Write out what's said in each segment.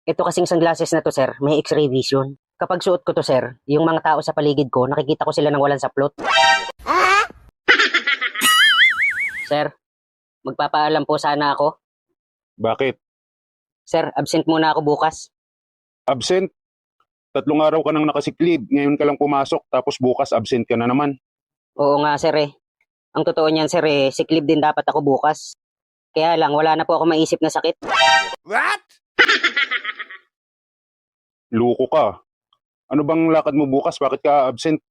Ito kasing sunglasses na to, sir, may X-ray vision. Kapag suot ko to, sir, yung mga tao sa paligid ko, nakikita ko sila ng walang saplot. Sir, magpapaalam po sana ako. Bakit? Sir, absent muna ako bukas. Absent? 3 araw ka nang nakasiklib, ngayon ka lang pumasok, tapos bukas absent ka na naman. Oo nga, sir eh. Ang totoo niyan, sir eh, sick leave din dapat ako bukas. Kaya lang, wala na po ako maisip na sakit. What? Luko ka. Ano bang lakad mo bukas? Bakit ka absent?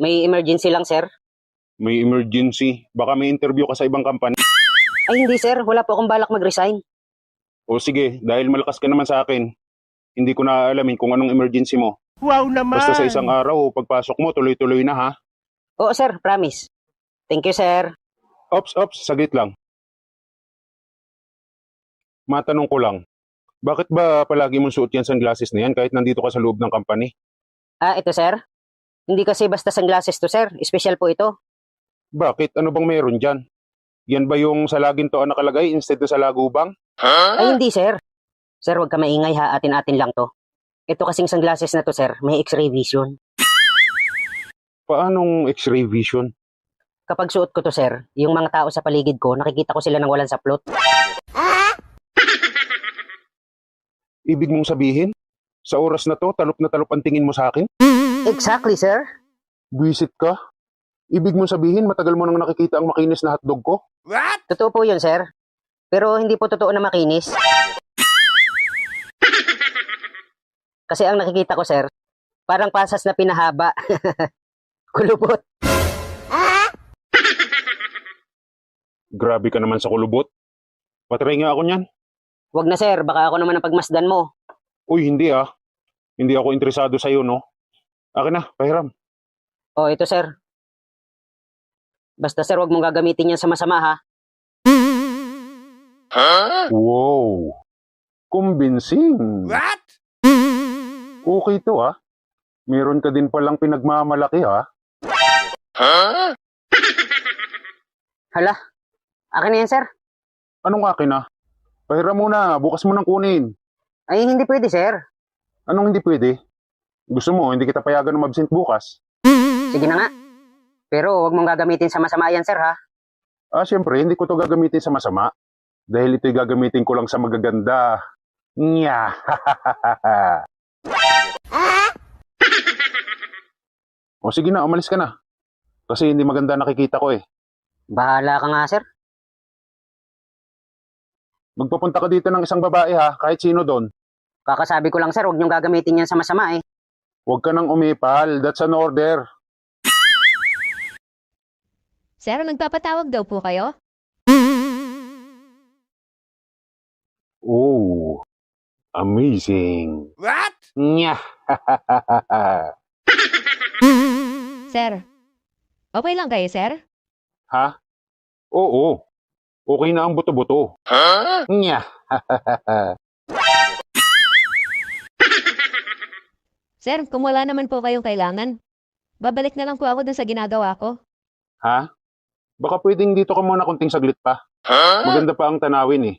May emergency lang, sir. May emergency. Baka may interview ka sa ibang company. Ay, hindi, sir. Wala po akong balak mag-resign. O sige, dahil malakas ka naman sa akin, hindi ko na alamin kung anong emergency mo. Wow naman! Basta sa isang araw, pagpasok mo, tuloy-tuloy na ha. Oo, sir. Promise. Thank you, sir. Ops, saglit lang. Matanong ko lang, bakit ba palagi mong suot yan sunglasses na yan kahit nandito ka sa loob ng company? Ah, ito, sir. Hindi kasi basta sunglasses to, sir. Special po ito. Bakit? Ano bang meron dyan? Yan ba yung sa laging to ang nakalagay instead na sa lagubang? Ay, hindi, sir. Sir, huwag ka maingay ha. Atin-atin lang to. Ito kasing sunglasses na to, sir, may X-ray vision. Paanong X-ray vision? Kapag suot ko to, sir, yung mga tao sa paligid ko, nakikita ko sila ng walang saplot. Ibig mong sabihin, sa oras na to, talop na talop ang tingin mo sa akin? Exactly, sir. Buisit ka? Ibig mong sabihin, matagal mo nang nakikita ang makinis na hotdog ko? What? Totoo po yun, sir. Pero hindi po totoo na makinis. Kasi ang nakikita ko, sir, parang pasas na pinahaba. Kulubot. Grabe ka naman sa kulubot. Patry nga ako niyan. Wag na, sir. Baka ako naman ang pagmasdan mo. Uy, hindi ah. Hindi ako interesado sa'yo, no? Akin na, pahiram. Oh, ito, sir. Basta, sir, wag mong gagamitin yan sa masama, ha? Wow! Convincing! What? Okay to ah. Meron ka din palang pinagmamalaki ah. Hala. Akin na yan, sir. Anong akin ah? Pahiram muna, bukas mo nang kunin. Ay, hindi pwede, sir. Anong hindi pwede? Gusto mo, hindi kita payagan ng absent bukas? Sige na nga. Pero wag mong gagamitin sa masama yan, sir, ha? Ah, siyempre, hindi ko to gagamitin sa masama. Dahil ito'y gagamitin ko lang sa magaganda. Nya! O sige na, umalis ka na. Kasi hindi maganda nakikita ko eh. Bahala ka nga, sir. Magpapunta ka dito ng isang babae ha, kahit sino doon. Kakasabi ko lang, sir, wag niyong gagamitin yan sa masama, eh. Huwag ka nang umipal, that's an order. Sir, nagpapatawag daw po kayo? Oh, amazing. What? Nya! Sir, okay lang kayo, sir? Ha? Oo. Okay na ang buto-buto. Nya! Sir, kung wala naman po kayong kailangan, babalik na lang po ako dun sa ginagawa ko. Ha? Baka pwedeng dito ka muna kunting saglit pa. Maganda pa ang tanawin eh.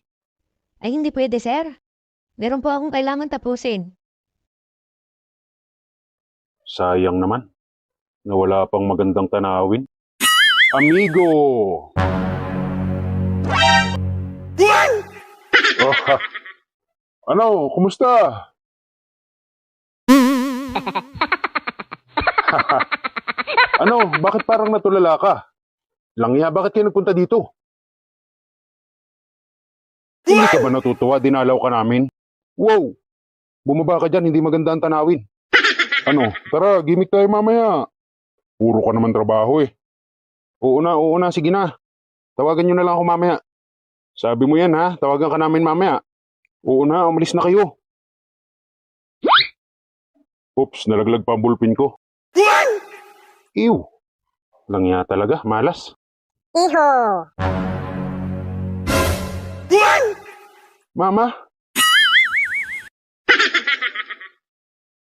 Ay, hindi pwede, sir. Meron po akong kailangan tapusin. Sayang naman. Nawala pang magandang tanawin. Amigo! Oh, ano? Kumusta? Ano? Bakit parang natulala ka? Langya, bakit kayo nagpunta dito? Hindi ka ba natutuwa? Dinalaw ka namin? Wow! Bumaba ka dyan, hindi maganda ang tanawin. Ano? Tara, gimmick tayo mamaya. Puro ka naman trabaho eh. Oo na, sige na. Tawagan nyo na lang ako mamaya. Sabi mo yan ha, tawagan ka namin mamaya. Oo na, umalis na kayo. Oops, nalaglag pa ang bulpin ko. Ew! Langya talaga, malas. Iho! Mama,